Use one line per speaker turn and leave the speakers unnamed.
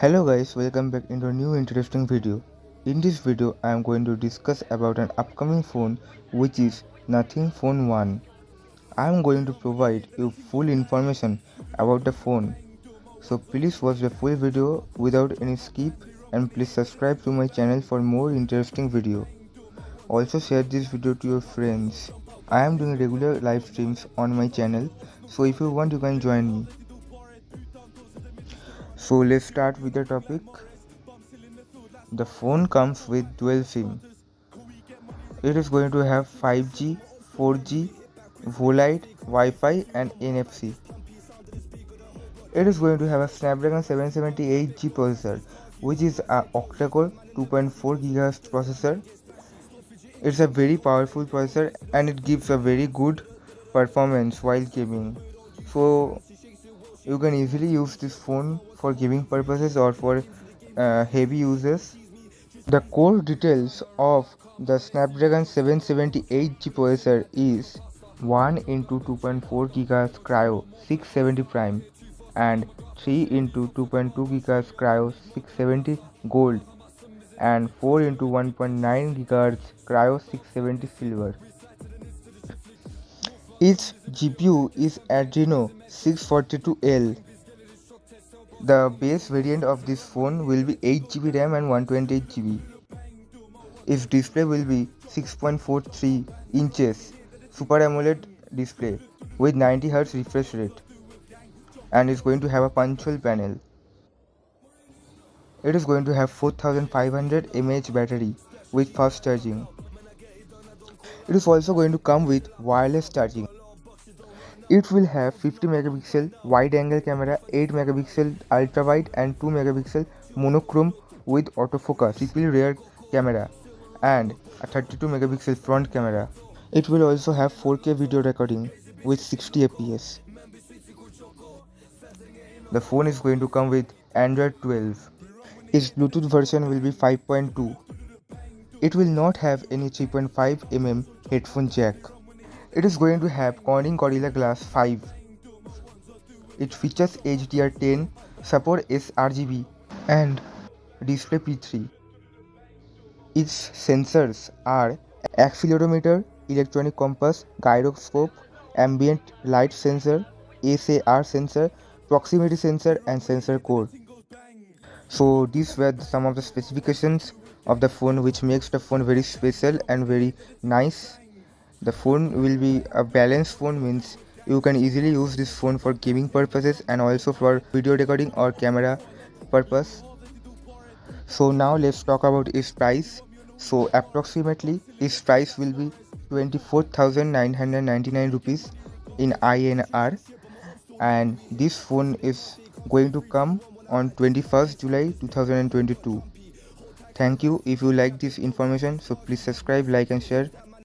Hello guys, welcome back into a new interesting video. In this video, I am going to discuss about an upcoming phone which is Nothing Phone 1. I am going to provide you full information about the phone. So please watch the full video without any skip and please subscribe to my channel for more interesting video. Also share this video to your friends. I am doing regular live streams on my channel, so if you want you can join me. So let's start with the topic. The phone comes with dual SIM. It is going to have 5G, 4G, Volite, Wi-Fi and NFC. It is going to have a Snapdragon 778G processor, which is a octa-core 2.4 GHz processor. It's a very powerful processor and it gives a very good performance while gaming. So you can easily use this phone for gaming purposes or for heavy uses. The core details of the Snapdragon 778G processor is 1 into 2.4 GHz Cryo 670 Prime and 3 into 2.2 GHz Cryo 670 Gold and 4 into 1.9 GHz Cryo 670 Silver. Its GPU is Adreno 642L. The base variant of this phone will be 8GB RAM and 128GB. Its display will be 6.43 inches Super AMOLED display with 90Hz refresh rate and is going to have a punch hole panel. It is going to have 4500 mAh battery with fast charging. It is also going to come with wireless charging. It will have 50 megapixel wide angle camera, 8 megapixel ultra wide and 2 megapixel monochrome with autofocus, triple rear camera and a 32 megapixel front camera. It will also have 4K video recording with 60 fps. The phone is going to come with Android 12. Its Bluetooth version will be 5.2. It will not have any 3.5mm headphone jack. It is going to have Corning Gorilla Glass 5. It features HDR10, support sRGB and Display P3. Its sensors are accelerometer, electronic compass, gyroscope, ambient light sensor, SAR sensor, proximity sensor and sensor core. So these were some of the specifications of the phone which makes the phone very special and very nice. The phone will be a balanced phone, means you can easily use this phone for gaming purposes and also for video recording or camera purpose. So now let's talk about its price. So approximately its price will be 24,999 rupees in INR and this phone is going to come on 21st July 2022. Thank you. If you like this information, so please subscribe, like and share.